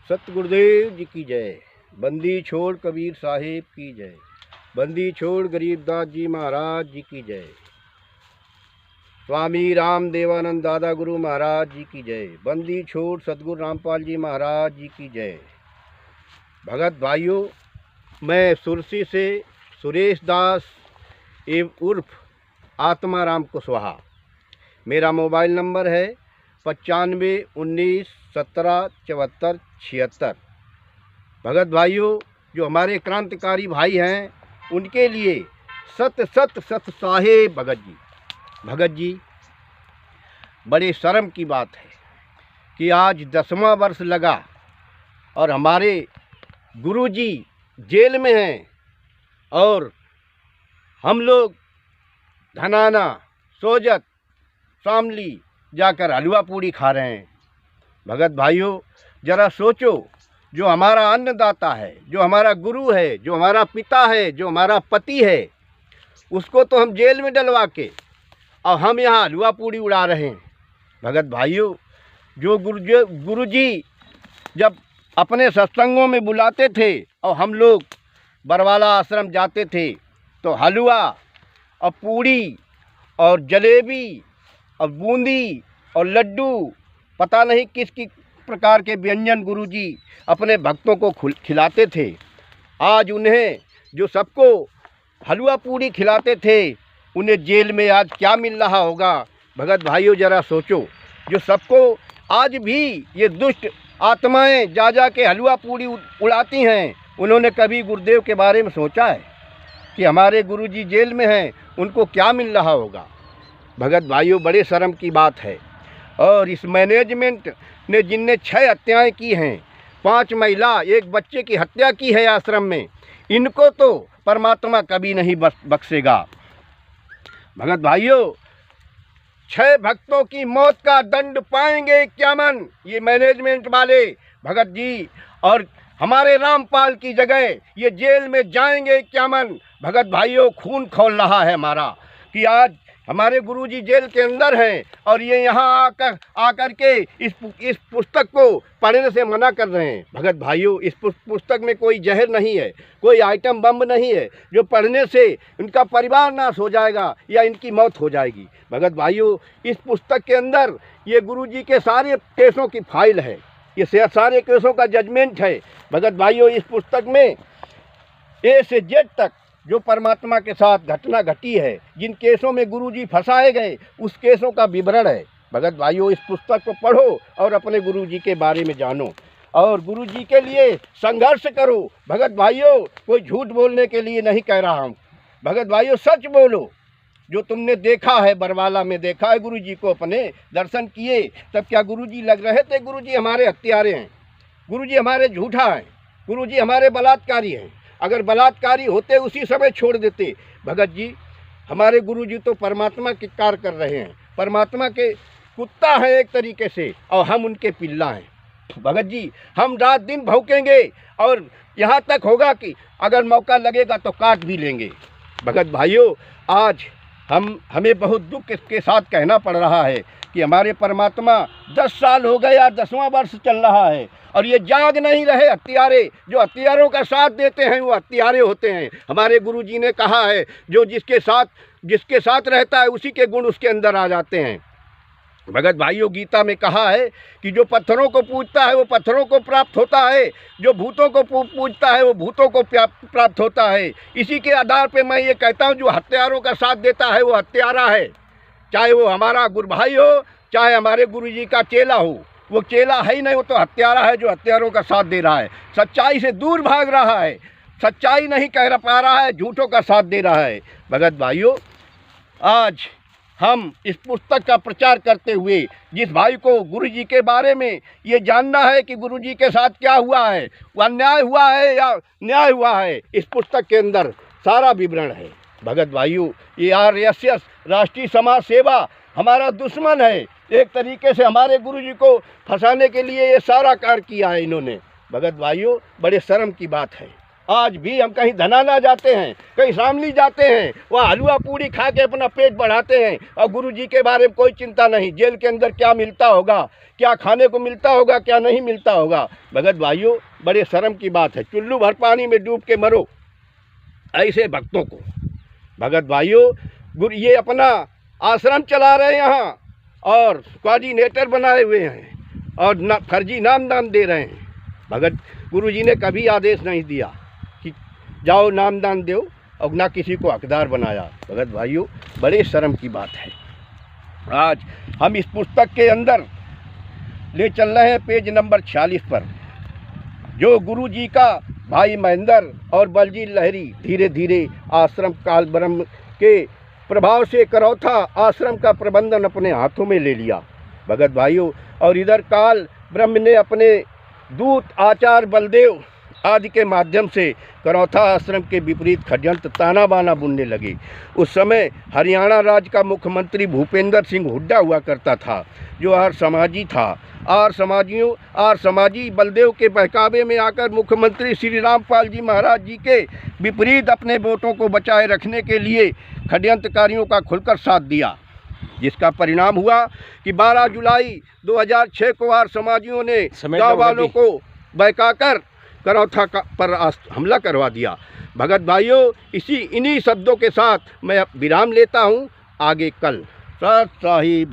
सत गुरुदेव जी की जय। बंदी छोड़ कबीर साहिब की जय। बंदी छोड़ गरीबदास जी महाराज जी की जय। स्वामी राम देवानंद दादा गुरु महाराज जी की जय। बंदी छोड़ सतगुरु रामपाल जी महाराज जी की जय। भगत भाइयों, मैं सुरसी से सुरेश दास एवं उर्फ आत्माराम कुशवाहा। मेरा मोबाइल नंबर है 9519177476। भगत भाइयों, जो हमारे क्रांतिकारी भाई हैं, उनके लिए सत सत सत साहेब भगत जी। भगत जी, बड़े शर्म की बात है कि आज 10वां वर्ष लगा और हमारे गुरुजी जेल में हैं और हम लोग धनाना, सोजत, शामली जाकर हलवा पूड़ी खा रहे हैं। भगत भाइयों, जरा सोचो, जो हमारा अन्नदाता है, जो हमारा गुरु है, जो हमारा पिता है, जो हमारा पति है, उसको तो हम जेल में डलवा के और हम यहाँ हलवा पूड़ी उड़ा रहे हैं। भगत भाइयों, जो गुरुजी जब अपने सत्संगों में बुलाते थे और हम लोग बरवाला आश्रम जाते थे तो हलवा और पूड़ी और जलेबी और बूंदी और लड्डू, पता नहीं किस प्रकार के व्यंजन गुरुजी अपने भक्तों को खिलाते थे। आज उन्हें जो सबको हलवा पूड़ी खिलाते थे, उन्हें जेल में आज क्या मिल रहा होगा। भगत भाइयों, ज़रा सोचो, जो सबको आज भी ये दुष्ट आत्माएं जा के हलवा पूड़ी उड़ाती हैं, उन्होंने कभी गुरुदेव के बारे में सोचा है कि हमारे गुरुजी जेल में हैं, उनको क्या मिल रहा होगा। भगत भाइयों, बड़े शर्म की बात है। और इस मैनेजमेंट ने जिनने 6 हत्याएं की हैं, 5 महिला, 1 बच्चे की हत्या की है आश्रम में, इनको तो परमात्मा कभी नहीं बख्शेगा। भगत भाइयों, 6 भक्तों की मौत का दंड पाएंगे क्या मन ये मैनेजमेंट वाले भगत जी, और हमारे रामपाल की जगह ये जेल में जाएंगे क्या मन। भगत भाइयों, खून खौल रहा है हमारा कि आज हमारे गुरुजी जेल के अंदर हैं और ये यहाँ आकर के इस पुस्तक को पढ़ने से मना कर रहे हैं। भगत भाइयों, इस पुस्तक में कोई जहर नहीं है, कोई आइटम बम नहीं है जो पढ़ने से इनका परिवार नाश हो जाएगा या इनकी मौत हो जाएगी। भगत भाइयों, इस पुस्तक के अंदर ये गुरुजी के सारे केसों की फाइल है, ये सारे केसों का जजमेंट है। भगत भाइयों, इस पुस्तक में ए से जेड तक जो परमात्मा के साथ घटना घटी है, जिन केसों में गुरुजी फंसाए गए, उस केसों का विवरण है। भगत भाइयों, इस पुस्तक को पढ़ो और अपने गुरुजी के बारे में जानो और गुरुजी के लिए संघर्ष करो। भगत भाइयों, कोई झूठ बोलने के लिए नहीं कह रहा हूँ। भगत भाइयों, सच बोलो। जो तुमने देखा है, बरवाला में देखा है गुरुजी को, अपने दर्शन किए, तब क्या गुरुजी लग रहे थे गुरुजी हमारे हत्यारे हैं, गुरुजी हमारे झूठा हैं, गुरुजी हमारे बलात्कारी हैं। अगर बलात्कारी होते उसी समय छोड़ देते। भगत जी, हमारे गुरुजी तो परमात्मा के कार्य कर रहे हैं, परमात्मा के कुत्ता है एक तरीके से, और हम उनके पिल्ला हैं। भगत जी, हम रात दिन भौंकेंगे और यहाँ तक होगा कि अगर मौका लगेगा तो काट भी लेंगे। भगत भाइयों, आज हमें बहुत दुख के साथ कहना पड़ रहा है कि हमारे परमात्मा 10 साल हो गया, 10वां वर्ष चल रहा है और ये जाग नहीं रहे। हत्यारे, जो हत्यारों का साथ देते हैं वो हत्यारे होते हैं। हमारे गुरुजी ने कहा है, जो जिसके साथ रहता है उसी के गुण उसके अंदर आ जाते हैं। भगत भाइयों, गीता में कहा है कि जो पत्थरों को पूजता है वो पत्थरों को प्राप्त होता है, जो भूतों को पूजता है वो भूतों को प्राप्त होता है। इसी के आधार पे मैं ये कहता हूँ, जो हत्यारों का साथ देता है वो हत्यारा है, चाहे वो हमारा गुरु भाई हो, चाहे हमारे गुरुजी का चेला हो। वो चेला है ही नहीं, वो तो हत्यारा है जो हत्यारों का साथ दे रहा है, सच्चाई से दूर भाग रहा है, सच्चाई नहीं कह पा रहा है, झूठों का साथ दे रहा है। भगत भाइयों, आज हम इस पुस्तक का प्रचार करते हुए जिस भाई को गुरुजी के बारे में ये जानना है कि गुरुजी के साथ क्या हुआ है, वह अन्याय हुआ है या न्याय हुआ है, इस पुस्तक के अंदर सारा विवरण है। भगत भाइयों, ये RSS राष्ट्रीय समाज सेवा हमारा दुश्मन है। एक तरीके से हमारे गुरुजी को फंसाने के लिए ये सारा कार्य किया है इन्होंने। भगत भाइयों, बड़े शर्म की बात है। आज भी हम कहीं धनाना जाते हैं, कहीं शामली जाते हैं, वहाँ हलवा पूड़ी खा के अपना पेट बढ़ाते हैं और गुरु जी के बारे में कोई चिंता नहीं। जेल के अंदर क्या मिलता होगा, क्या खाने को मिलता होगा, क्या नहीं मिलता होगा। भगत भाइयों, बड़े शर्म की बात है, चुल्लू भर पानी में डूब के मरो ऐसे भक्तों को। भगत भाइयों, गुरु ये अपना आश्रम चला रहे हैं यहाँ और कोऑर्डिनेटर बनाए हुए हैं और फर्जी नाम दे रहे हैं। भगत गुरु जी ने कभी आदेश नहीं दिया कि जाओ नामदान दो और ना किसी को हकदार बनाया। भगत भाइयों, बड़े शर्म की बात है। आज हम इस पुस्तक के अंदर ले चल रहे हैं पेज नंबर 46 पर, जो गुरु जी का भाई महेंद्र और बलजीत लहरी धीरे धीरे आश्रम काल ब्रह्म के प्रभाव से करौथा आश्रम का प्रबंधन अपने हाथों में ले लिया। भगत भाइयों, और इधर काल ब्रह्म ने अपने दूत आचार्य बलदेव आदि के माध्यम से करौथा आश्रम के विपरीत षड्यंत्र ताना बाना बुनने लगे। उस समय हरियाणा राज्य का मुख्यमंत्री भूपेंद्र सिंह हुड्डा हुआ करता था, जो आर्य समाजी था। आर्य समाजी बलदेव के बहकावे में आकर मुख्यमंत्री श्री रामपाल जी महाराज जी के विपरीत अपने वोटों को बचाए रखने के लिए षड्यंत्रकारियों का खुलकर साथ दिया, जिसका परिणाम हुआ कि 12 जुलाई 2006 को आर्य समाजियों ने गाँव वालों को बहकाकर करौथा पर हमला करवा दिया। भगत भाइयों, इन्हीं शब्दों के साथ मैं विराम लेता हूँ। आगे कल सत साहिब।